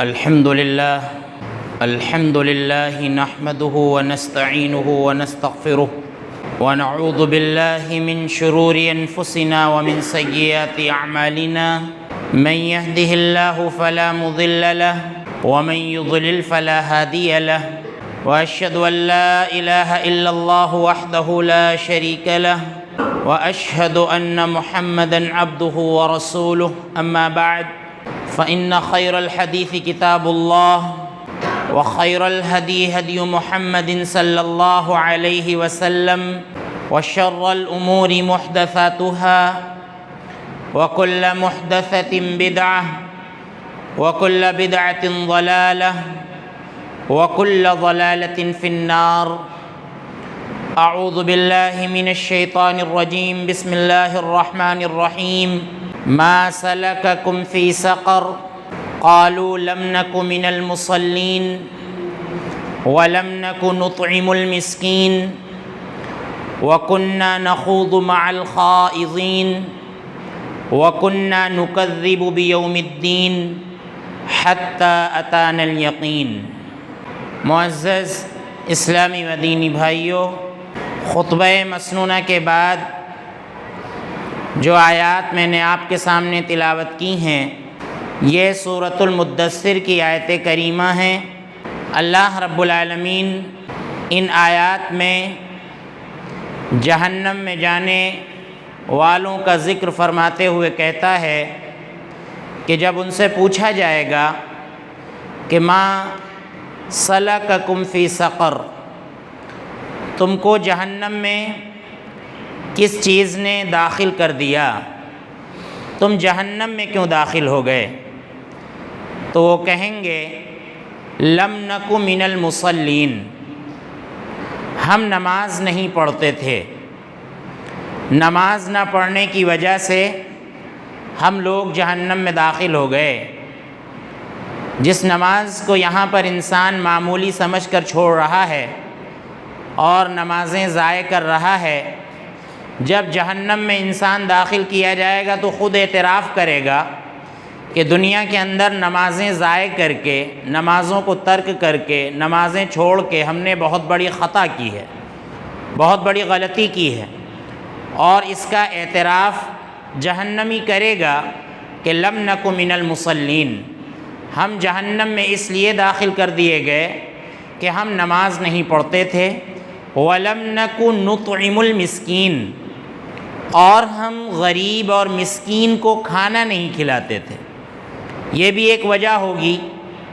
الحمد لله نحمده ونستعينه ونستغفره ونعوذ بالله من شرور أنفسنا ومن سيئات أعمالنا من يهده الله فلا مضل له ومن يضلل فلا هادي له وأشهد أن لا إله إلا الله وحده لا شريك له وأشهد أن محمدًا عبده ورسوله أما بعد فإن خير الحديث كتاب الله وخير الهدي هدي محمد صلى الله عليه وسلم وشر الأمور محدثاتها وكل محدثة بدعة وكل بدعة ضلالة وكل ضلالة في النار أعوذ بالله من الشيطان الرجيم بسم الله الرحمن الرحيم ما سلككم في سقر قالوا لم نك من المصلين ولم نك نطعم المسكين وكنا نخوض مع الخائضين وكنا نكذب بيوم الدين حتى أتانا اليقين۔ معزز اسلامی و دینی بھائیوں، خطبہ مسنونہ کے بعد جو آیات میں نے آپ کے سامنے تلاوت کی ہیں یہ سورۃ المدثر کی آیت کریمہ ہیں۔ اللہ رب العالمین ان آیات میں جہنم میں جانے والوں کا ذکر فرماتے ہوئے کہتا ہے کہ جب ان سے پوچھا جائے گا کہ ما سلککم فی سقر، تم کو جہنم میں کس چیز نے داخل کر دیا، تم جہنم میں کیوں داخل ہو گئے؟ تو وہ کہیں گے لم نک من المصلین، ہم نماز نہیں پڑھتے تھے، نماز نہ پڑھنے کی وجہ سے ہم لوگ جہنم میں داخل ہو گئے۔ جس نماز کو یہاں پر انسان معمولی سمجھ کر چھوڑ رہا ہے اور نمازیں ضائع کر رہا ہے، جب جہنم میں انسان داخل کیا جائے گا تو خود اعتراف کرے گا کہ دنیا کے اندر نمازیں ضائع کر کے، نمازوں کو ترک کر کے، نمازیں چھوڑ کے ہم نے بہت بڑی خطا کی ہے، بہت بڑی غلطی کی ہے، اور اس کا اعتراف جہنمی کرے گا کہ لم نک من المصلین، ہم جہنم میں اس لیے داخل کر دیے گئے کہ ہم نماز نہیں پڑھتے تھے، وَلَمْ نَكُ نُطْعِمُ الْمِسْكِينَ، اور ہم غریب اور مسکین کو کھانا نہیں کھلاتے تھے۔ یہ بھی ایک وجہ ہوگی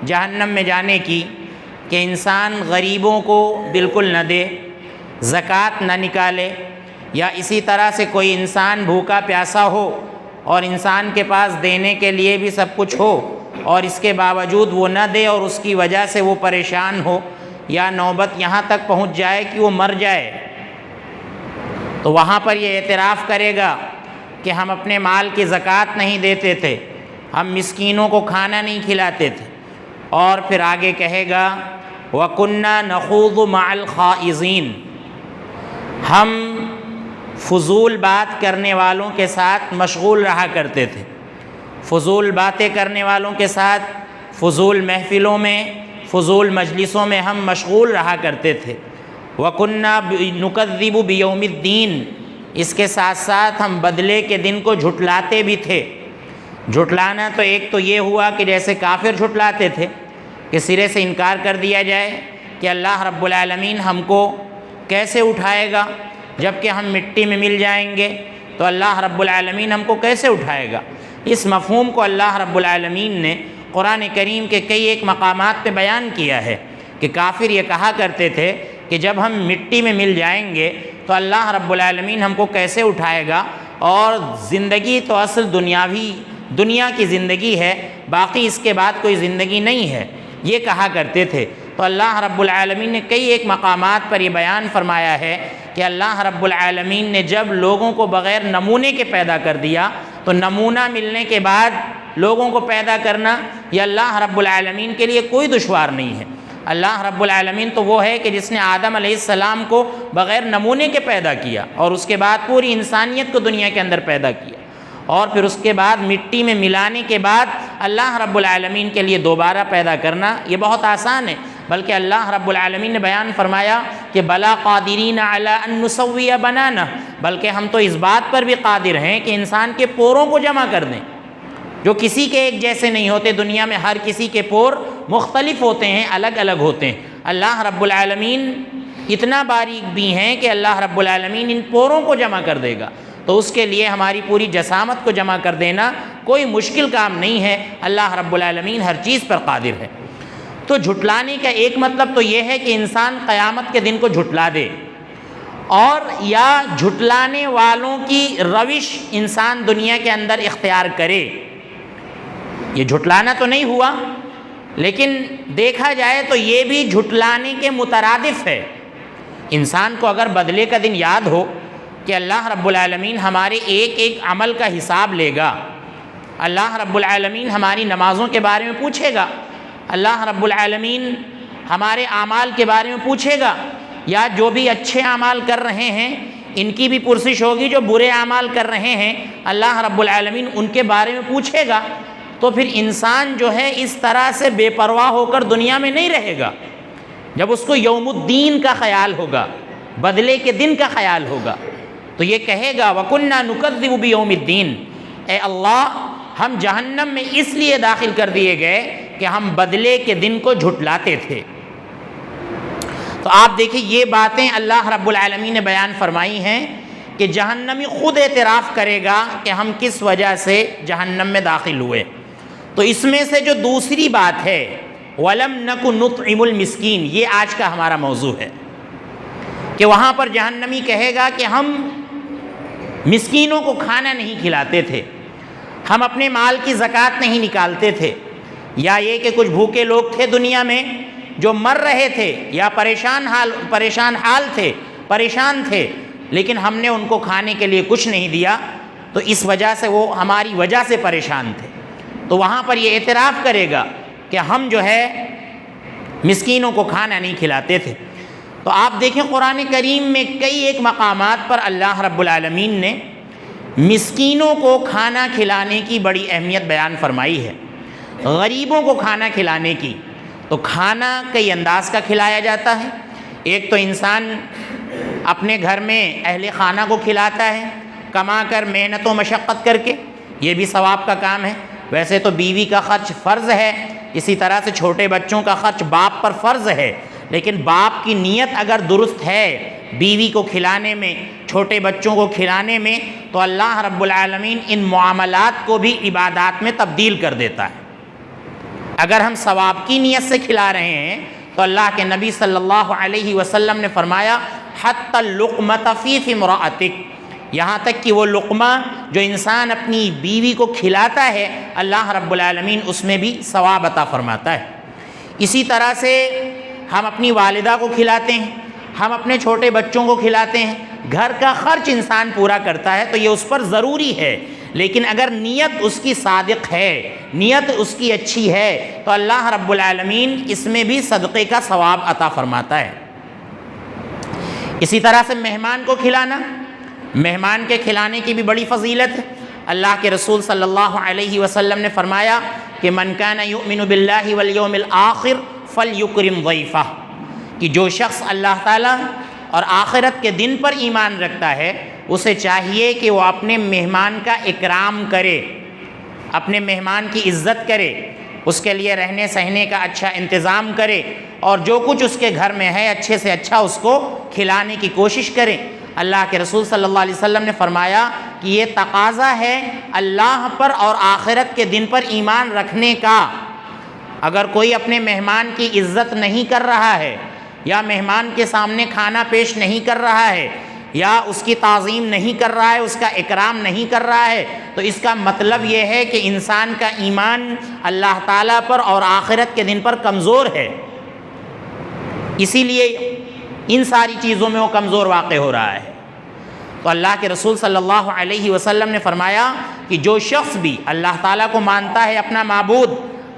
جہنم میں جانے کی کہ انسان غریبوں کو بالکل نہ دے، زکوٰۃ نہ نکالے، یا اسی طرح سے کوئی انسان بھوکا پیاسا ہو اور انسان کے پاس دینے کے لیے بھی سب کچھ ہو اور اس کے باوجود وہ نہ دے اور اس کی وجہ سے وہ پریشان ہو، یا نوبت یہاں تک پہنچ جائے کہ وہ مر جائے، تو وہاں پر یہ اعتراف کرے گا کہ ہم اپنے مال کی زکوٰۃ نہیں دیتے تھے، ہم مسکینوں کو کھانا نہیں کھلاتے تھے، اور پھر آگے کہے گا وَكُنَّا نَخُوضُ مَعَ الْخَائِضِينَ، ہم فضول بات کرنے والوں کے ساتھ مشغول رہا کرتے تھے، فضول باتیں کرنے والوں کے ساتھ فضول محفلوں میں، فضول مجلسوں میں ہم مشغول رہا کرتے تھے۔ وَكُنَّا نُكَذِّبُ بِيَوْمِ الدِّينِ، اس کے ساتھ ساتھ ہم بدلے کے دن کو جھٹلاتے بھی تھے۔ جھٹلانا تو ایک تو یہ ہوا کہ جیسے کافر جھٹلاتے تھے کہ سرے سے انکار کر دیا جائے کہ اللہ رب العالمین ہم کو کیسے اٹھائے گا، جب کہ ہم مٹی میں مل جائیں گے تو اللہ رب العالمین ہم کو کیسے اٹھائے گا۔ اس مفہوم کو اللہ رب العالمین نے قرآن کریم کے کئی ایک مقامات پہ بیان کیا ہے کہ کافر یہ کہا کرتے تھے کہ جب ہم مٹی میں مل جائیں گے تو اللہ رب العالمین ہم کو کیسے اٹھائے گا، اور زندگی تو اصل دنیا کی زندگی ہے، باقی اس کے بعد کوئی زندگی نہیں ہے، یہ کہا کرتے تھے۔ تو اللہ رب العالمین نے کئی ایک مقامات پر یہ بیان فرمایا ہے کہ اللہ رب العالمین نے جب لوگوں کو بغیر نمونے کے پیدا کر دیا تو نمونہ ملنے کے بعد لوگوں کو پیدا کرنا یہ اللہ رب العالمین کے لیے کوئی دشوار نہیں ہے۔ اللہ رب العالمین تو وہ ہے کہ جس نے آدم علیہ السلام کو بغیر نمونے کے پیدا کیا اور اس کے بعد پوری انسانیت کو دنیا کے اندر پیدا کیا، اور پھر اس کے بعد مٹی میں ملانے کے بعد اللہ رب العالمین کے لیے دوبارہ پیدا کرنا یہ بہت آسان ہے، بلکہ اللہ رب العالمین نے بیان فرمایا کہ بلا قادرین علی ان نسوی بنانہ، بلکہ ہم تو اس بات پر بھی قادر ہیں کہ انسان کے پوروں کو جمع کر دیں، جو کسی کے ایک جیسے نہیں ہوتے، دنیا میں ہر کسی کے پور مختلف ہوتے ہیں، الگ الگ ہوتے ہیں۔ اللہ رب العالمین اتنا باریک بھی ہیں کہ اللہ رب العالمین ان پوروں کو جمع کر دے گا، تو اس کے لیے ہماری پوری جسامت کو جمع کر دینا کوئی مشکل کام نہیں ہے، اللہ رب العالمین ہر چیز پر قادر ہے۔ تو جھٹلانے کا ایک مطلب تو یہ ہے کہ انسان قیامت کے دن کو جھٹلا دے، اور یا جھٹلانے والوں کی روش انسان دنیا کے اندر اختیار کرے۔ یہ جھٹلانا تو نہیں ہوا، لیکن دیکھا جائے تو یہ بھی جھٹلانے کے مترادف ہے۔ انسان کو اگر بدلے کا دن یاد ہو کہ اللہ رب العالمین ہمارے ایک ایک عمل کا حساب لے گا، اللہ رب العالمین ہماری نمازوں کے بارے میں پوچھے گا، اللہ رب العالمین ہمارے اعمال کے بارے میں پوچھے گا، یا جو بھی اچھے اعمال کر رہے ہیں ان کی بھی پرسش ہوگی، جو برے اعمال کر رہے ہیں اللہ رب العالمین ان کے بارے میں پوچھے گا، تو پھر انسان جو ہے اس طرح سے بے پرواہ ہو کر دنیا میں نہیں رہے گا۔ جب اس کو یوم الدین کا خیال ہوگا، بدلے کے دن کا خیال ہوگا، تو یہ کہے گا وَكُنَّا نُكَذِّبُ بِيَوْمِ الدِّينِ، اے اللہ ہم جہنم میں اس لیے داخل کر دیے گئے کہ ہم بدلے کے دن کو جھٹلاتے تھے۔ تو آپ دیکھیں یہ باتیں اللہ رب العالمین نے بیان فرمائی ہیں کہ جہنمی خود اعتراف کرے گا کہ ہم کس وجہ سے جہنم میں داخل ہوئے۔ تو اس میں سے جو دوسری بات ہے وَلَمْ نَكُ نُطْعِمُ الْمِسْكِينَ، یہ آج کا ہمارا موضوع ہے کہ وہاں پر جہنمی کہے گا کہ ہم مسکینوں کو کھانا نہیں کھلاتے تھے، ہم اپنے مال کی زکوٰۃ نہیں نکالتے تھے، یا یہ کہ کچھ بھوکے لوگ تھے دنیا میں جو مر رہے تھے یا پریشان حال تھے، پریشان تھے، لیکن ہم نے ان کو کھانے کے لیے کچھ نہیں دیا، تو اس وجہ سے وہ ہماری وجہ سے پریشان تھے۔ تو وہاں پر یہ اعتراف کرے گا کہ ہم جو ہے مسکینوں کو کھانا نہیں کھلاتے تھے۔ تو آپ دیکھیں قرآن کریم میں کئی ایک مقامات پر اللہ رب العالمین نے مسکینوں کو کھانا کھلانے کی بڑی اہمیت بیان فرمائی ہے، غریبوں کو کھانا کھلانے کی۔ تو کھانا کئی انداز کا کھلایا جاتا ہے، ایک تو انسان اپنے گھر میں اہل خانہ کو کھلاتا ہے، کما کر محنت و مشقت کر کے، یہ بھی ثواب کا کام ہے۔ ویسے تو بیوی کا خرچ فرض ہے، اسی طرح سے چھوٹے بچوں کا خرچ باپ پر فرض ہے، لیکن باپ کی نیت اگر درست ہے بیوی کو کھلانے میں، چھوٹے بچوں کو کھلانے میں، تو اللہ رب العالمین ان معاملات کو بھی عبادات میں تبدیل کر دیتا ہے۔ اگر ہم ثواب کی نیت سے کھلا رہے ہیں تو اللہ کے نبی صلی اللہ علیہ وسلم نے فرمایا حتی اللقمۃ فی امرأتک، یہاں تک کہ وہ لقمہ جو انسان اپنی بیوی کو کھلاتا ہے اللہ رب العالمین اس میں بھی ثواب عطا فرماتا ہے۔ اسی طرح سے ہم اپنی والدہ کو کھلاتے ہیں، ہم اپنے چھوٹے بچوں کو کھلاتے ہیں، گھر کا خرچ انسان پورا کرتا ہے تو یہ اس پر ضروری ہے، لیکن اگر نیت اس کی صادق ہے، نیت اس کی اچھی ہے، تو اللہ رب العالمین اس میں بھی صدقے کا ثواب عطا فرماتا ہے۔ اسی طرح سے مہمان کو کھلانا، مہمان کے کھلانے کی بھی بڑی فضیلت ہے۔ اللہ کے رسول صلی اللہ علیہ وسلم نے فرمایا کہ من کان یؤمن باللہ والیوم الآخر فلیکرم ضیفہ، کہ جو شخص اللہ تعالیٰ اور آخرت کے دن پر ایمان رکھتا ہے اسے چاہیے کہ وہ اپنے مہمان کا اکرام کرے، اپنے مہمان کی عزت کرے، اس کے لیے رہنے سہنے کا اچھا انتظام کرے، اور جو کچھ اس کے گھر میں ہے اچھے سے اچھا اس کو کھلانے کی کوشش کرے۔ اللہ کے رسول صلی اللہ علیہ وسلم نے فرمایا کہ یہ تقاضا ہے اللہ پر اور آخرت کے دن پر ایمان رکھنے کا۔ اگر کوئی اپنے مہمان کی عزت نہیں کر رہا ہے، یا مہمان کے سامنے کھانا پیش نہیں کر رہا ہے، یا اس کی تعظیم نہیں کر رہا ہے، اس کا اکرام نہیں کر رہا ہے، تو اس کا مطلب یہ ہے کہ انسان کا ایمان اللہ تعالیٰ پر اور آخرت کے دن پر کمزور ہے، اسی لیے ان ساری چیزوں میں وہ کمزور واقع ہو رہا ہے۔ تو اللہ کے رسول صلی اللہ علیہ وسلم نے فرمایا کہ جو شخص بھی اللہ تعالیٰ کو مانتا ہے اپنا معبود،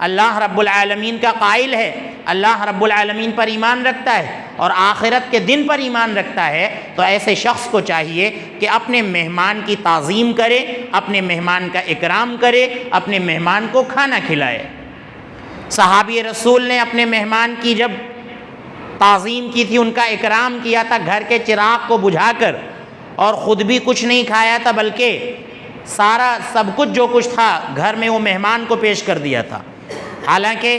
اللہ رب العالمین کا قائل ہے، اللہ رب العالمین پر ایمان رکھتا ہے، اور آخرت کے دن پر ایمان رکھتا ہے تو ایسے شخص کو چاہیے کہ اپنے مہمان کی تعظیم کرے، اپنے مہمان کا اکرام کرے، اپنے مہمان کو کھانا کھلائے۔ صحابی رسول نے اپنے مہمان کی جب تعظیم کی تھی، ان کا اکرام کیا تھا گھر کے چراغ کو بجھا کر، اور خود بھی کچھ نہیں کھایا تھا بلکہ سارا سب کچھ جو کچھ تھا گھر میں وہ مہمان کو پیش کر دیا تھا۔ حالانکہ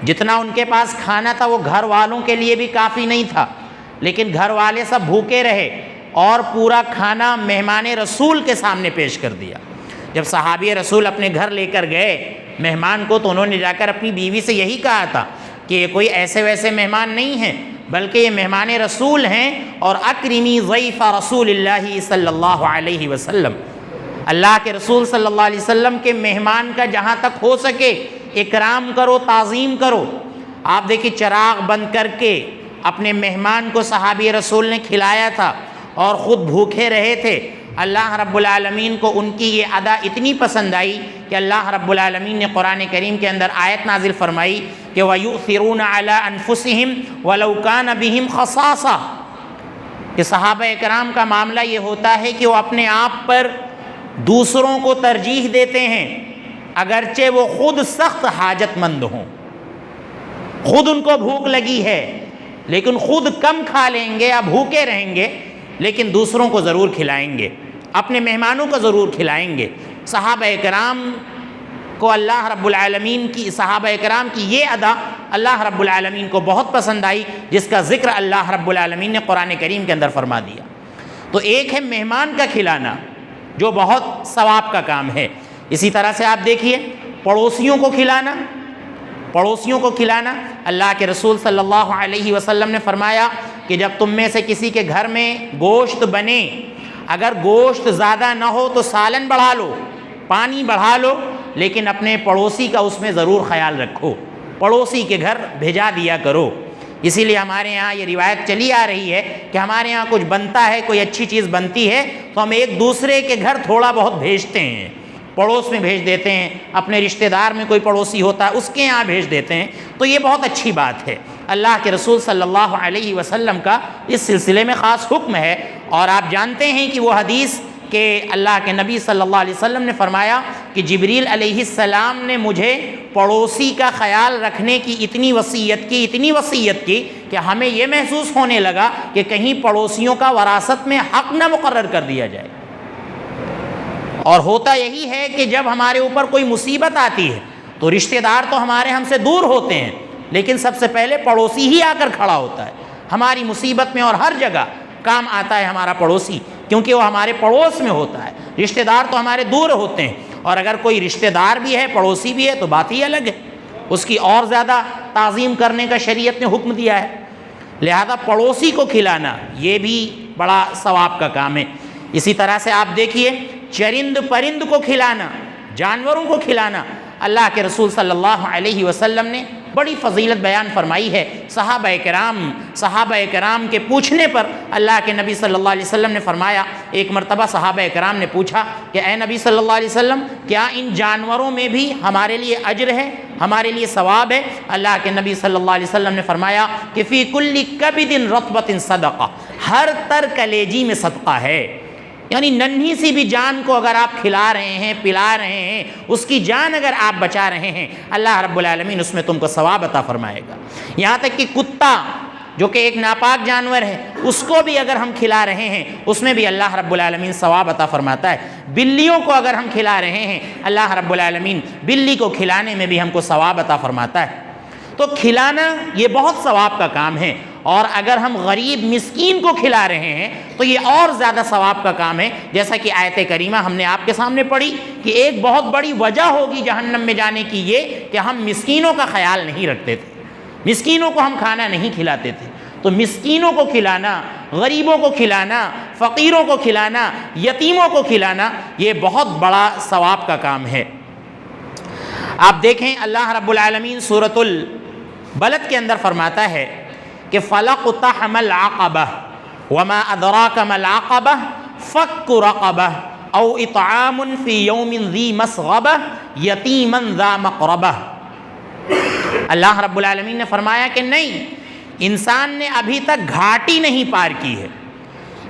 جتنا ان کے پاس کھانا تھا وہ گھر والوں کے لیے بھی کافی نہیں تھا، لیکن گھر والے سب بھوکے رہے اور پورا کھانا مہمان رسول کے سامنے پیش کر دیا۔ جب صحابی رسول اپنے گھر لے کر گئے مہمان کو تو انہوں نے جا کر اپنی بیوی سے یہی کہا تھا کہ یہ کوئی ایسے ویسے مہمان نہیں ہیں، بلکہ یہ مہمان رسول ہیں، اور اکرمی ضیف رسول اللہ صلی اللہ علیہ وسلم، اللہ کے رسول صلی اللہ علیہ وسلم کے مہمان کا جہاں تک ہو سکے اکرام کرو، تعظیم کرو۔ آپ دیکھیں چراغ بند کر کے اپنے مہمان کو صحابی رسول نے کھلایا تھا اور خود بھوکے رہے تھے۔ اللہ رب العالمین کو ان کی یہ ادا اتنی پسند آئی کہ اللہ رب العالمین نے قرآن کریم کے اندر آیت نازل فرمائی کہ وَيُؤْثِرُونَ عَلَىٰ أَنفُسِهِمْ وَلَوْ كَانَ بِهِمْ خَصَاصَةٌ، کہ صحابہ اکرام کا معاملہ یہ ہوتا ہے کہ وہ اپنے آپ پر دوسروں کو ترجیح دیتے ہیں، اگرچہ وہ خود سخت حاجت مند ہوں، خود ان کو بھوک لگی ہے لیکن خود کم کھا لیں گے یا بھوکے رہیں گے، لیکن دوسروں کو ضرور کھلائیں گے، اپنے مہمانوں کو ضرور کھلائیں گے۔ صحابہ اکرام کو اللہ رب العالمین کی، صحابہ اکرام کی یہ ادا اللہ رب العالمین کو بہت پسند آئی، جس کا ذکر اللہ رب العالمین نے قرآن کریم کے اندر فرما دیا۔ تو ایک ہے مہمان کا کھلانا جو بہت ثواب کا کام ہے، اسی طرح سے آپ دیکھیے پڑوسیوں کو کھلانا، پڑوسیوں کو کھلانا، اللہ کے رسول صلی اللہ علیہ وسلم نے فرمایا کہ جب تم میں سے کسی کے گھر میں گوشت بنے، اگر گوشت زیادہ نہ ہو تو سالن بڑھا لو، پانی بڑھا لو، لیکن اپنے پڑوسی کا اس میں ضرور خیال رکھو، پڑوسی کے گھر بھیجا دیا کرو۔ اسی لیے ہمارے یہاں یہ روایت چلی آ رہی ہے کہ ہمارے یہاں کچھ بنتا ہے، کوئی اچھی چیز بنتی ہے تو ہم ایک دوسرے کے گھر تھوڑا بہت بھیجتے ہیں، پڑوس میں بھیج دیتے ہیں، اپنے رشتہ دار میں کوئی پڑوسی ہوتا ہے اس کے یہاں بھیج دیتے ہیں، تو یہ بہت اچھی بات ہے۔ اللہ کے رسول صلی اللہ علیہ وسلم کا اس سلسلے میں خاص حکم ہے، اور آپ جانتے ہیں کہ وہ حدیث کہ اللہ کے نبی صلی اللہ علیہ وسلم نے فرمایا کہ جبریل علیہ السلام نے مجھے پڑوسی کا خیال رکھنے کی اتنی وصیت کی کہ ہمیں یہ محسوس ہونے لگا کہ کہیں پڑوسیوں کا وراثت میں حق نہ مقرر کر دیا جائے۔ اور ہوتا یہی ہے کہ جب ہمارے اوپر کوئی مصیبت آتی ہے تو رشتہ دار تو ہمارے ہم سے دور ہوتے ہیں، لیکن سب سے پہلے پڑوسی ہی آ کر کھڑا ہوتا ہے۔ ہماری مصیبت میں اور ہر جگہ کام آتا ہے ہمارا پڑوسی، کیونکہ وہ ہمارے پڑوس میں ہوتا ہے۔ رشتہ دار تو ہمارے دور ہوتے ہیں، اور اگر کوئی رشتہ دار بھی ہے، پڑوسی بھی ہے، تو بات ہی الگ ہے، اس کی اور زیادہ تعظیم کرنے کا شریعت نے حکم دیا ہے۔ لہذا پڑوسی کو کھلانا یہ بھی بڑا ثواب کا کام ہے۔ اسی طرح سے آپ دیکھیے چرند پرند کو کھلانا، جانوروں کو کھلانا، اللہ کے رسول صلی اللہ علیہ وسلم نے بڑی فضیلت بیان فرمائی ہے۔ صحابہ کرام کے پوچھنے پر اللہ کے نبی صلی اللہ علیہ وسلم نے فرمایا، ایک مرتبہ صحابہ کرام نے پوچھا کہ اے نبی صلی اللہ علیہ وسلم، کیا ان جانوروں میں بھی ہمارے لیے اجر ہے، ہمارے لیے ثواب ہے؟ اللہ کے نبی صلی اللہ علیہ وسلم نے فرمایا کہ فی کل کبد رطبۃ صدقہ، ہر تر کلیجی میں صدقہ ہے، یعنی ننھی سی بھی جان کو اگر آپ کھلا رہے ہیں، پلا رہے ہیں، اس کی جان اگر آپ بچا رہے ہیں، اللہ رب العالمین اس میں تم کو ثواب عطا فرمائے گا۔ یہاں تک کہ کتا جو کہ ایک ناپاک جانور ہے، اس کو بھی اگر ہم کھلا رہے ہیں اس میں بھی اللہ رب العالمین ثواب عطا فرماتا ہے۔ بلیوں کو اگر ہم کھلا رہے ہیں، اللہ رب العالمین بلی کو کھلانے میں بھی ہم کو ثواب عطا فرماتا ہے۔ تو کھلانا یہ بہت ثواب کا کام ہے، اور اگر ہم غریب مسکین کو کھلا رہے ہیں تو یہ اور زیادہ ثواب کا کام ہے، جیسا کہ آیت کریمہ ہم نے آپ کے سامنے پڑھی کہ ایک بہت بڑی وجہ ہوگی جہنم میں جانے کی یہ کہ ہم مسکینوں کا خیال نہیں رکھتے تھے، مسکینوں کو ہم کھانا نہیں کھلاتے تھے۔ تو مسکینوں کو کھلانا، غریبوں کو کھلانا، فقیروں کو کھلانا، یتیموں کو کھلانا یہ بہت بڑا ثواب کا کام ہے۔ آپ دیکھیں اللہ رب العالمین سورۃ البلد کے اندر فرماتا ہے کہ فَلَقْتَحَمَ الْعَقَبَةَ وَمَا أَدْرَاكَ مَا الْعَقَبَةُ فَكُّ رَقَبَةٍ أَوْ إِطْعَامٌ فِي يَوْمٍ ذِي مَسْغَبَةٍ يَتِيمًا ذَا مَقْرَبَةٍ۔ اللہ رب العالمین نے فرمایا کہ نہیں، انسان نے ابھی تک گھاٹی نہیں پار کی ہے،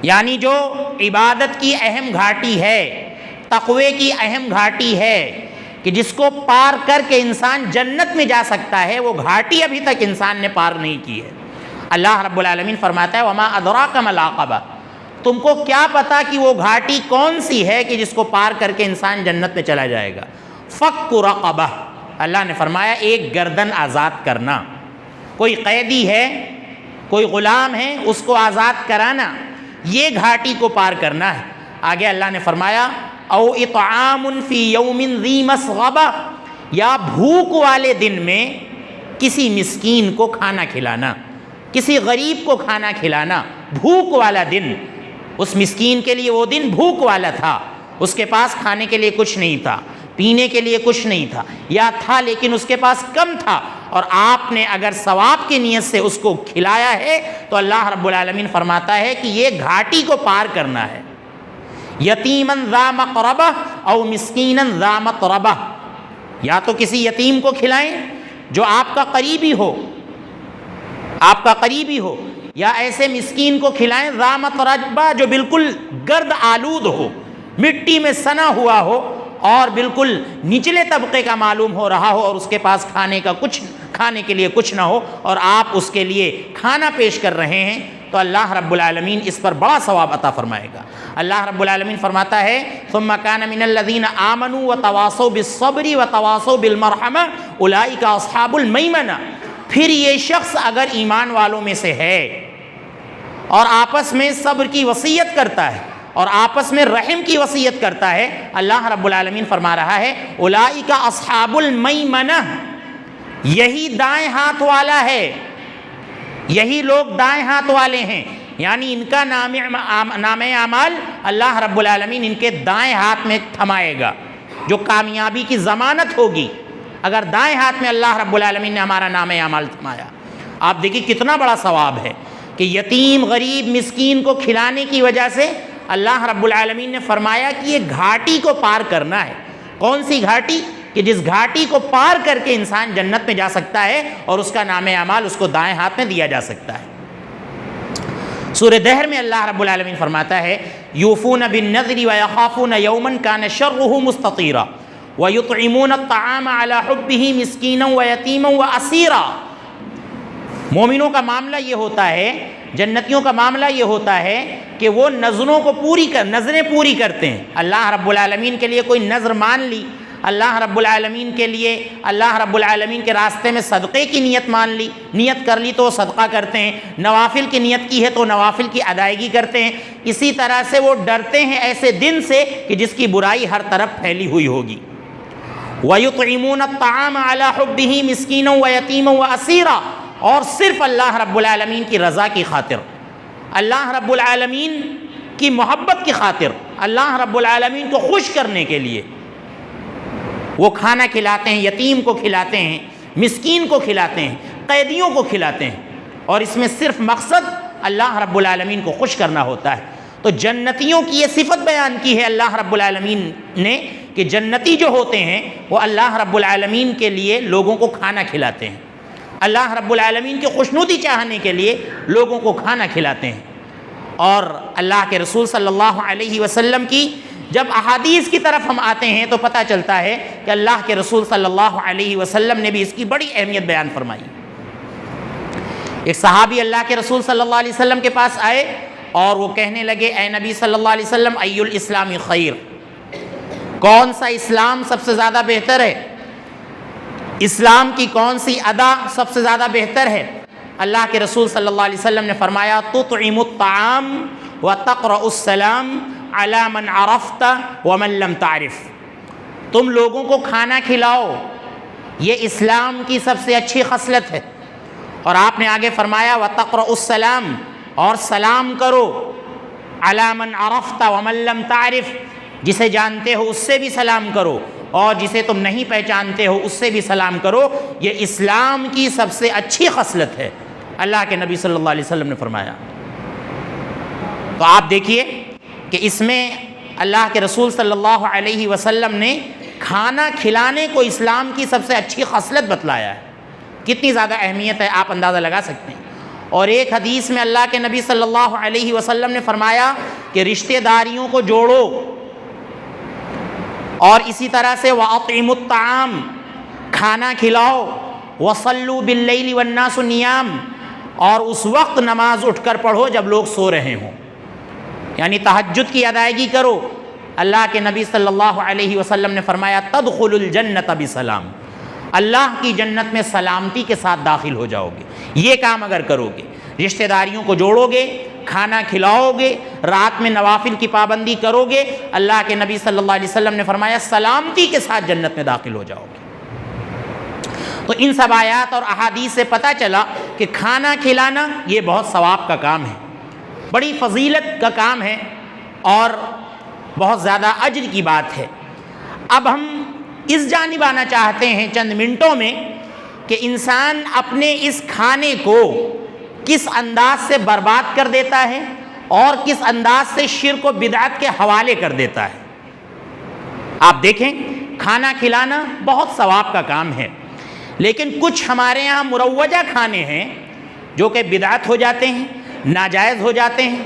یعنی جو عبادت کی اہم گھاٹی ہے، تقوی کی اہم گھاٹی ہے کہ جس کو پار کر کے انسان جنت میں جا سکتا ہے، وہ گھاٹی ابھی تک انسان نے پار نہیں کی ہے۔ اللہ رب العالمین فرماتا ہے وما ادراک ما العقبہ، تم کو کیا پتا کہ وہ گھاٹی کون سی ہے کہ جس کو پار کر کے انسان جنت میں چلا جائے گا۔ فک رقبہ، اللہ نے فرمایا ایک گردن آزاد کرنا، کوئی قیدی ہے، کوئی غلام ہے، اس کو آزاد کرانا، یہ گھاٹی کو پار کرنا ہے۔ آگے اللہ نے فرمایا او اطعام فی یوم ذی مسغبہ، یا بھوک والے دن میں کسی مسکین کو کھانا کھلانا، کسی غریب کو کھانا کھلانا، بھوک والا دن۔ اس مسکین کے لیے وہ دن بھوک والا تھا، اس کے پاس کھانے کے لیے کچھ نہیں تھا، پینے کے لیے کچھ نہیں تھا، یا تھا لیکن اس کے پاس کم تھا، اور آپ نے اگر ثواب کی نیت سے اس کو کھلایا ہے تو اللہ رب العالمین فرماتا ہے کہ یہ گھاٹی کو پار کرنا ہے۔ یتیماً ذا مقربہ او مسکیناً ذا مطربہ، یا تو کسی یتیم کو کھلائیں جو آپ کا قریبی ہو، آپ کا قریبی ہو، یا ایسے مسکین کو کھلائیں ذا مطربہ جو بالکل گرد آلود ہو، مٹی میں سنا ہوا ہو اور بالکل نچلے طبقے کا معلوم ہو رہا ہو، اور اس کے پاس کھانے کے لیے کچھ نہ ہو، اور آپ اس کے لیے کھانا پیش کر رہے ہیں، تو اللہ رب العالمین اس پر بڑا ثواب عطا فرمائے گا۔ اللہ رب العالمین فرماتا ہے ثم كان من الذين آمنوا وتواصوا بالصبر وتواصوا بالمرحمہ اولئک اصحاب المیمنہ، پھر یہ شخص اگر ایمان والوں میں سے ہے اور آپس میں صبر کی وصیت کرتا ہے اور آپس میں رحم کی وصیت کرتا ہے، اللہ رب العالمین فرما رہا ہے اولئک اصحاب المیمنہ، یہی دائیں ہاتھ والا ہے، یہی لوگ دائیں ہاتھ والے ہیں، یعنی ان کا نام اعمال اللہ رب العالمین ان کے دائیں ہاتھ میں تھمائے گا، جو کامیابی کی ضمانت ہوگی اگر دائیں ہاتھ میں اللہ رب العالمین نے ہمارا نام اعمال تھمایا۔ آپ دیکھیں کتنا بڑا ثواب ہے کہ یتیم غریب مسکین کو کھلانے کی وجہ سے اللہ رب العالمین نے فرمایا کہ یہ گھاٹی کو پار کرنا ہے۔ کون سی گھاٹی؟ کہ جس گھاٹی کو پار کر کے انسان جنت میں جا سکتا ہے اور اس کا نام اعمال اس کو دائیں ہاتھ میں دیا جا سکتا ہے۔ سورہ دہر میں اللہ رب العالمین فرماتا ہے یوفون بالنذر ویخافون یوما کان شرہ مستطیرا ویطعمون الطعام علی حبہ مسکینا ویتیما واسیرا۔ مومنوں کا معاملہ یہ ہوتا ہے، جنتیوں کا معاملہ یہ ہوتا ہے کہ وہ نظریں پوری کرتے ہیں۔ اللہ رب العالمین کے لیے کوئی نظر مان لی، اللہ رب العالمین کے لیے اللہ رب العالمین کے راستے میں صدقے کی نیت کر لی تو وہ صدقہ کرتے ہیں، نوافل کی نیت کی ہے تو نوافل کی ادائیگی کرتے ہیں۔ اسی طرح سے وہ ڈرتے ہیں ایسے دن سے کہ جس کی برائی ہر طرف پھیلی ہوئی ہوگی۔ وَيُطْعِمُونَ الطَّعَامَ عَلَى حُبِّهِ مِسْكِينًا وَيَتِيمًا وَأَسِيرًا، اور صرف اللہ رب العالمین کی رضا کی خاطر، اللہ رب العالمین کی محبت کی خاطر، اللہ رب العالمین کو خوش کرنے کے لیے وہ کھانا کھلاتے ہیں، یتیم کو کھلاتے ہیں، مسکین کو کھلاتے ہیں، قیدیوں کو کھلاتے ہیں، اور اس میں صرف مقصد اللہ رب العالمین کو خوش کرنا ہوتا ہے۔ تو جنتیوں کی یہ صفت بیان کی ہے اللہ رب العالمین نے کہ جنتی جو ہوتے ہیں وہ اللہ رب العالمین کے لیے لوگوں کو کھانا کھلاتے ہیں، اللہ رب العالمین کی خوشنودی چاہنے کے لیے لوگوں کو کھانا کھلاتے ہیں۔ اور اللہ کے رسول صلی اللہ علیہ وسلم کی جب احادیث کی طرف ہم آتے ہیں تو پتہ چلتا ہے کہ اللہ کے رسول صلی اللہ علیہ وسلم نے بھی اس کی بڑی اہمیت بیان فرمائی۔ ایک صحابی اللہ کے رسول صلی اللہ علیہ وسلم کے پاس آئے اور وہ کہنے لگے اے نبی صلی اللہ علیہ وسلم ای الاسلام خیر، کون سا اسلام سب سے زیادہ بہتر ہے، اسلام کی کون سی ادا سب سے زیادہ بہتر ہے؟ اللہ کے رسول صلی اللہ علیہ وسلم نے فرمایا تطعم الطعام وتقرأ السلام علی من عرفت ومن لم تعرف، تم لوگوں کو کھانا کھلاؤ، یہ اسلام کی سب سے اچھی خصلت ہے۔ اور آپ نے آگے فرمایا وتقرأ السلام، اور سلام کرو، علی من عرفت ومن لم تعرف، جسے جانتے ہو اس سے بھی سلام کرو اور جسے تم نہیں پہچانتے ہو اس سے بھی سلام کرو، یہ اسلام کی سب سے اچھی خصلت ہے، اللہ کے نبی صلی اللہ علیہ وسلم نے فرمایا۔ تو آپ دیکھیے کہ اس میں اللہ کے رسول صلی اللہ علیہ وسلم نے کھانا کھلانے کو اسلام کی سب سے اچھی خصلت بتلایا ہے، کتنی زیادہ اہمیت ہے آپ اندازہ لگا سکتے ہیں۔ اور ایک حدیث میں اللہ کے نبی صلی اللہ علیہ وسلم نے فرمایا کہ رشتہ داریوں کو جوڑو، اور اسی طرح سے وَأَطْعِمُوا الطَّعَامَ، کھانا کھلاؤ، وَصَلُّوا بِاللَّيْلِ وَالنَّاسُ نِيَامٌ، اور اس وقت نماز اٹھ کر پڑھو جب لوگ سو رہے ہوں، یعنی تہجد کی ادائیگی کرو۔ اللہ کے نبی صلی اللہ علیہ وسلم نے فرمایا تدخلوا الجنۃ بسلام، اللہ کی جنت میں سلامتی کے ساتھ داخل ہو جاؤ گے، یہ کام اگر کرو گے، رشتہ داریوں کو جوڑو گے، کھانا کھلاؤ گے، رات میں نوافل کی پابندی کرو گے، اللہ کے نبی صلی اللہ علیہ وسلم نے فرمایا سلامتی کے ساتھ جنت میں داخل ہو جاؤ گے۔ تو ان سب آیات اور احادیث سے پتہ چلا کہ کھانا کھلانا یہ بہت ثواب کا کام ہے، بڑی فضیلت کا کام ہے اور بہت زیادہ اجر کی بات ہے۔ اب ہم اس جانب آنا چاہتے ہیں چند منٹوں میں کہ انسان اپنے اس کھانے کو کس انداز سے برباد کر دیتا ہے اور کس انداز سے شرک و بدعت کے حوالے کر دیتا ہے۔ آپ دیکھیں کھانا کھلانا بہت ثواب کا کام ہے، لیکن کچھ ہمارے یہاں مروجہ کھانے ہیں جو کہ بدعت ہو جاتے ہیں، ناجائز ہو جاتے ہیں،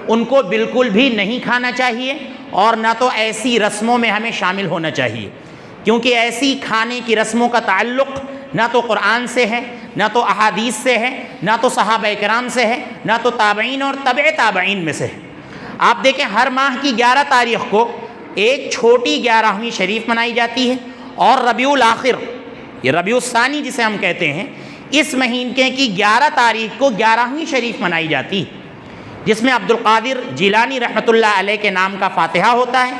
ان کو بالکل بھی نہیں کھانا چاہیے اور نہ تو ایسی رسموں میں ہمیں شامل ہونا چاہیے، کیونکہ ایسی کھانے کی رسموں کا تعلق نہ تو قرآن سے ہے، نہ تو احادیث سے ہے، نہ تو صحابہ کرام سے ہے، نہ تو تابعین اور تبع تابعین میں سے ہے۔ آپ دیکھیں ہر ماہ کی 11 تاریخ کو ایک چھوٹی 11ویں شریف منائی جاتی ہے، اور ربیع الاخر، یہ ربیع الثانی جسے ہم کہتے ہیں، اس مہینے کی 11 تاریخ کو 11ویں شریف منائی جاتی ہے، جس میں عبد القادر جیلانی رحمۃ اللہ علیہ کے نام کا فاتحہ ہوتا ہے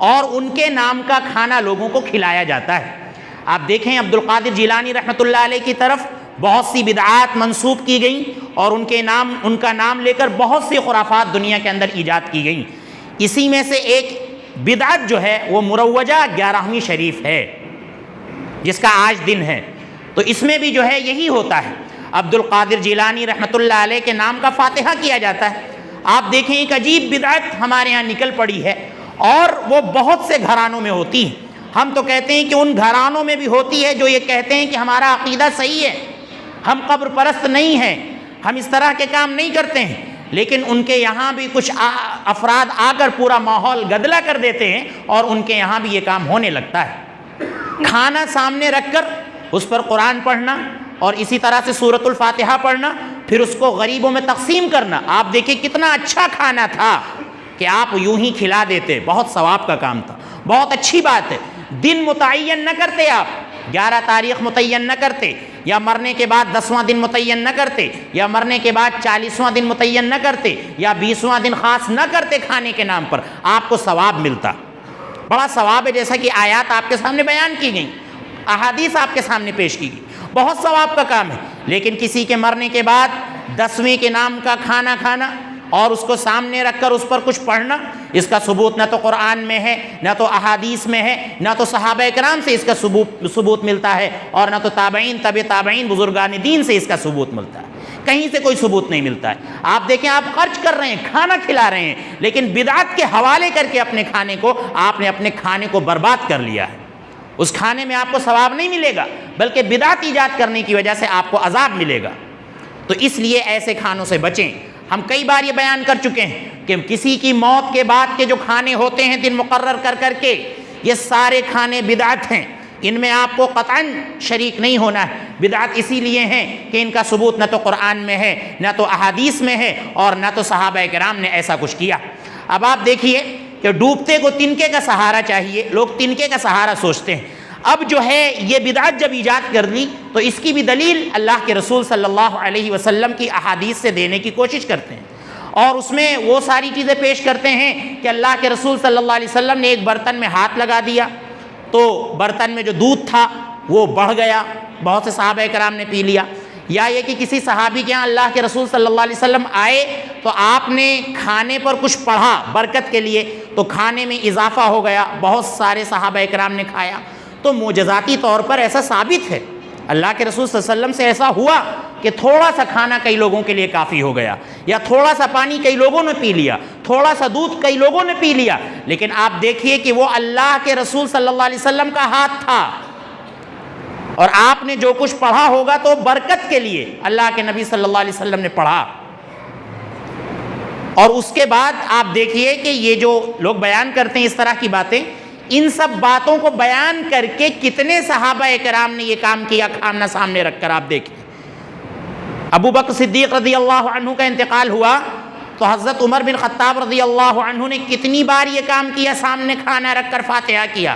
اور ان کے نام کا کھانا لوگوں کو کھلایا جاتا ہے۔ آپ دیکھیں عبد القادر جیلانی رحمۃ اللہ علیہ کی طرف بہت سی بدعات منسوب کی گئیں اور ان کا نام لے کر بہت سی خرافات دنیا کے اندر ایجاد کی گئیں۔ اسی میں سے ایک بدعت جو ہے وہ مروجہ 11ویں شریف ہے جس کا آج دن ہے، تو اس میں بھی جو ہے یہی ہوتا ہے، عبد القادر جیلانی رحمۃ اللہ علیہ کے نام کا فاتحہ کیا جاتا ہے۔ آپ دیکھیں ایک عجیب بدعت ہمارے یہاں نکل پڑی ہے اور وہ بہت سے گھرانوں میں ہوتی ہے۔ ہم تو کہتے ہیں کہ ان گھرانوں میں بھی ہوتی ہے جو یہ کہتے ہیں کہ ہمارا عقیدہ صحیح ہے، ہم قبر پرست نہیں ہیں، ہم اس طرح کے کام نہیں کرتے ہیں، لیکن ان کے یہاں بھی کچھ افراد آ کر پورا ماحول گدلا کر دیتے ہیں اور ان کے یہاں بھی یہ کام ہونے لگتا ہے۔ کھانا سامنے رکھ کر اس پر قرآن پڑھنا اور اسی طرح سے سورۃ الفاتحہ پڑھنا، پھر اس کو غریبوں میں تقسیم کرنا۔ آپ دیکھیں کتنا اچھا کھانا تھا کہ آپ یوں ہی کھلا دیتے، بہت ثواب کا کام تھا، بہت اچھی بات ہے۔ دن متعین نہ کرتے، آپ 11 تاریخ متعین نہ کرتے، یا مرنے کے بعد 10واں دن متعین نہ کرتے، یا مرنے کے بعد 40واں دن متعین نہ کرتے، یا 20واں دن خاص نہ کرتے کھانے کے نام پر، آپ کو ثواب ملتا، بڑا ثواب ہے، جیسا کہ آیات آپ کے سامنے بیان کی گئیں، احادیث آپ کے سامنے پیش کی گئی، بہت ثواب کا کام ہے۔ لیکن کسی کے مرنے کے بعد 10ویں کے نام کا کھانا کھانا اور اس کو سامنے رکھ کر اس پر کچھ پڑھنا، اس کا ثبوت نہ تو قرآن میں ہے، نہ تو احادیث میں ہے، نہ تو صحابہ کرام سے اس کا ثبوت ملتا ہے، اور نہ تو تابعین تبع تابعین بزرگان دین سے اس کا ثبوت ملتا ہے، کہیں سے کوئی ثبوت نہیں ملتا ہے۔ آپ دیکھیں آپ خرچ کر رہے ہیں، کھانا کھلا رہے ہیں، لیکن بدعت کے حوالے کر کے اپنے کھانے کو، آپ نے اپنے کھانے کو برباد کر لیا ہے۔ اس کھانے میں آپ کو ثواب نہیں ملے گا، بلکہ بدعت ایجاد کرنے کی وجہ سے آپ کو عذاب ملے گا۔ تو اس لیے ایسے کھانوں سے بچیں۔ ہم کئی بار یہ بیان کر چکے ہیں کہ کسی کی موت کے بعد کے جو کھانے ہوتے ہیں دن مقرر کر کے، یہ سارے کھانے بدعت ہیں، ان میں آپ کو قطعاً شریک نہیں ہونا ہے۔ بدعت اسی لیے ہیں کہ ان کا ثبوت نہ تو قرآن میں ہے، نہ تو احادیث میں ہے، اور نہ تو صحابہ کرام نے ایسا کچھ کیا۔ اب آپ دیکھیے کہ ڈوبتے کو تنکے کا سہارا چاہیے، لوگ تنکے کا سہارا سوچتے ہیں۔ اب جو ہے یہ بدعت جب ایجاد کر لی تو اس کی بھی دلیل اللہ کے رسول صلی اللہ علیہ وسلم کی احادیث سے دینے کی کوشش کرتے ہیں، اور اس میں وہ ساری چیزیں پیش کرتے ہیں کہ اللہ کے رسول صلی اللہ علیہ وسلم نے ایک برتن میں ہاتھ لگا دیا تو برتن میں جو دودھ تھا وہ بڑھ گیا، بہت سے صحابہ کرام نے پی لیا، یا یہ کہ کسی صحابی کے یہاں اللہ کے رسول صلی اللہ علیہ وسلم آئے تو آپ نے کھانے پر کچھ پڑھا برکت کے لیے، تو کھانے میں اضافہ ہو گیا، بہت سارے صحابہ کرام نے کھایا۔ تو معجزاتی طور پر ایسا ثابت ہے، اللہ کے رسول صلی اللہ علیہ وسلم سے ایسا ہوا کہ تھوڑا سا کھانا کئی لوگوں کے لیے کافی ہو گیا، یا تھوڑا سا پانی کئی لوگوں نے پی لیا، تھوڑا سا دودھ کئی لوگوں نے پی لیا، لیکن آپ دیکھیے کہ وہ اللہ کے رسول صلی اللہ علیہ وسلم کا ہاتھ تھا، اور آپ نے جو کچھ پڑھا ہوگا تو برکت کے لیے اللہ کے نبی صلی اللہ علیہ وسلم نے پڑھا۔ اور اس کے بعد آپ دیکھیے کہ یہ جو لوگ بیان کرتے ہیں اس طرح کی باتیں، ان سب باتوں کو بیان کر کے کتنے صحابہ کرام نے یہ کام کیا آمنا سامنے رکھ کر۔ آپ دیکھیں ابو بکر صدیق رضی اللہ عنہ کا انتقال ہوا تو حضرت عمر بن خطاب رضی اللہ عنہ نے کتنی بار یہ کام کیا، سامنے کھانا رکھ کر فاتحہ کیا،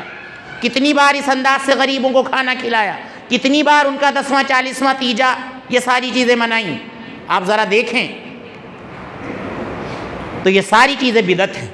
کتنی بار اس انداز سے غریبوں کو کھانا کھلایا، کتنی بار ان کا 10واں 40واں تیجا، یہ ساری چیزیں منائیں۔ آپ ذرا دیکھیں تو یہ ساری چیزیں بدعت ہیں،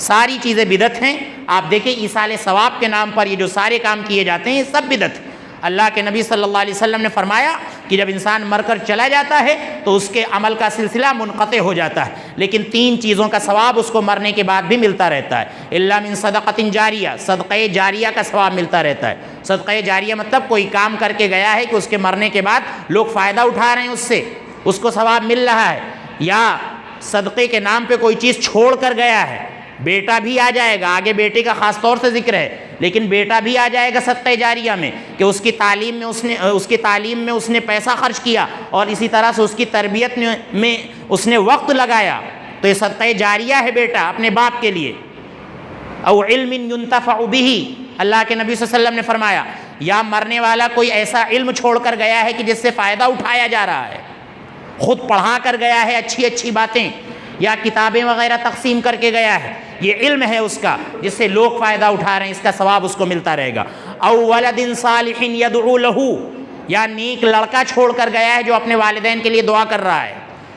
ساری چیزیں بدعت ہیں۔ آپ دیکھیں ایصال ثواب کے نام پر یہ جو سارے کام کیے جاتے ہیں یہ سب بدعت ہیں۔ اللہ کے نبی صلی اللہ علیہ وسلم نے فرمایا کہ جب انسان مر کر چلا جاتا ہے تو اس کے عمل کا سلسلہ منقطع ہو جاتا ہے، لیکن 3 چیزوں کا ثواب اس کو مرنے کے بعد بھی ملتا رہتا ہے۔ الا من صدقۃ جاریہ، صدقہ جاریہ کا ثواب ملتا رہتا ہے۔ صدقہ جاریہ مطلب کوئی کام کر کے گیا ہے کہ اس کے مرنے کے بعد لوگ فائدہ اٹھا رہے ہیں، اس سے اس کو ثواب مل رہا ہے، یا صدقے کے نام پہ کوئی چیز چھوڑ کر گیا ہے، بیٹا بھی آ جائے گا، آگے بیٹے کا خاص طور سے ذکر ہے، لیکن بیٹا بھی آ جائے گا صدقہ جاریہ میں کہ اس کی تعلیم میں اس نے پیسہ خرچ کیا اور اسی طرح سے اس کی تربیت میں اس نے وقت لگایا، تو یہ صدقہ جاریہ ہے بیٹا اپنے باپ کے لیے۔ او علم ينتفع به، اللہ کے نبی صلی اللہ علیہ وسلم نے فرمایا، یا مرنے والا کوئی ایسا علم چھوڑ کر گیا ہے کہ جس سے فائدہ اٹھایا جا رہا ہے، خود پڑھا کر گیا ہے اچھی اچھی باتیں، یا کتابیں وغیرہ تقسیم کر کے گیا ہے، یہ علم ہے اس کا جس سے لوگ فائدہ اٹھا رہے ہیں، اس کا ثواب اس کو ملتا رہے گا۔ او ولد صالح يدعو له، یا نیک لڑکا چھوڑ کر گیا ہے جو اپنے والدین کے لیے دعا کر رہا ہے،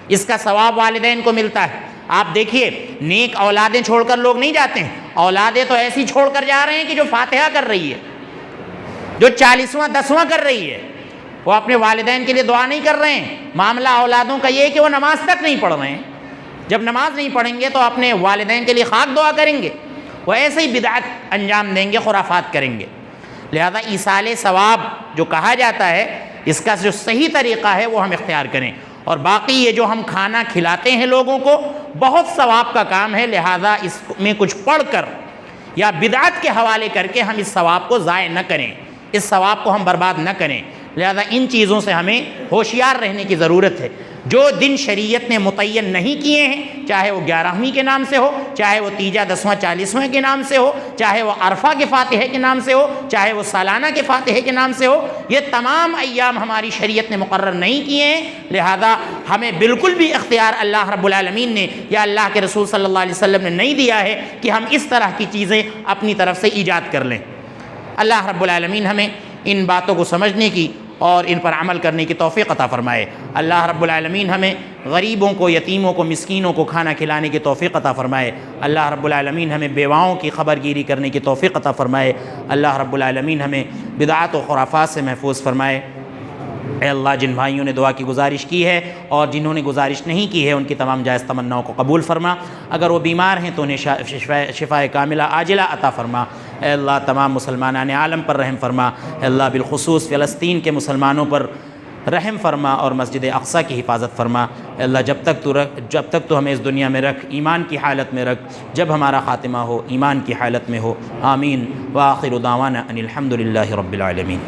اس کا ثواب والدین کو ملتا ہے۔ آپ دیکھیے نیک اولادیں چھوڑ کر لوگ نہیں جاتے ہیں، اولادیں تو ایسی چھوڑ کر جا رہے ہیں کہ جو فاتحہ کر رہی ہے، جو 40واں 10واں کر رہی ہے، وہ اپنے والدین کے لیے دعا نہیں کر رہے ہیں۔ معاملہ اولادوں کا یہ ہے کہ وہ نماز تک نہیں پڑھ رہے ہیں، جب نماز نہیں پڑھیں گے تو اپنے والدین کے لیے خاک دعا کریں گے، وہ ایسے ہی بدعت انجام دیں گے، خرافات کریں گے۔ لہذا ایصال ثواب جو کہا جاتا ہے اس کا جو صحیح طریقہ ہے وہ ہم اختیار کریں، اور باقی یہ جو ہم کھانا کھلاتے ہیں لوگوں کو بہت ثواب کا کام ہے، لہذا اس میں کچھ پڑھ کر یا بدعت کے حوالے کر کے ہم اس ثواب کو ضائع نہ کریں، اس ثواب کو ہم برباد نہ کریں۔ لہذا ان چیزوں سے ہمیں ہوشیار رہنے کی ضرورت ہے۔ جو دن شریعت نے متعین نہیں کیے ہیں، چاہے وہ 11ویں کے نام سے ہو، چاہے وہ تیجا 10واں 40واں کے نام سے ہو، چاہے وہ عرفہ کے فاتحے کے نام سے ہو، چاہے وہ سالانہ کے فاتحے کے نام سے ہو، یہ تمام ایام ہماری شریعت نے مقرر نہیں کیے ہیں، لہذا ہمیں بالکل بھی اختیار اللہ رب العالمین نے یا اللہ کے رسول صلی اللہ علیہ وسلم نے نہیں دیا ہے کہ ہم اس طرح کی چیزیں اپنی طرف سے ایجاد کر لیں۔ اللہ رب العالمین ہمیں ان باتوں کو سمجھنے کی اور ان پر عمل کرنے کی توفیق عطا فرمائے۔ اللہ رب العالمین ہمیں غریبوں کو، یتیموں کو، مسکینوں کو کھانا کھلانے کی توفیق عطا فرمائے۔ اللہ رب العالمین ہمیں بیواؤں کی خبرگیری کرنے کی توفیق عطا فرمائے۔ اللہ رب العالمین ہمیں بدعات و خرافات سے محفوظ فرمائے۔ اے اللہ، جن بھائیوں نے دعا کی گزارش کی ہے اور جنہوں نے گزارش نہیں کی ہے ان کی تمام جائز تمناؤں کو قبول فرما۔ اگر وہ بیمار ہیں تو انہیں شفائے کاملہ عاجلہ عطا فرما۔ اے اللہ، تمام مسلمانان عالم پر رحم فرما۔ اے اللہ، بالخصوص فلسطین کے مسلمانوں پر رحم فرما اور مسجد اقصیٰ کی حفاظت فرما۔ اے اللہ، جب تک تو ہمیں اس دنیا میں رکھ، ایمان کی حالت میں رکھ، جب ہمارا خاتمہ ہو ایمان کی حالت میں ہو۔ آمین۔ وآخر دعوانا ان الحمد للہ رب العالمین۔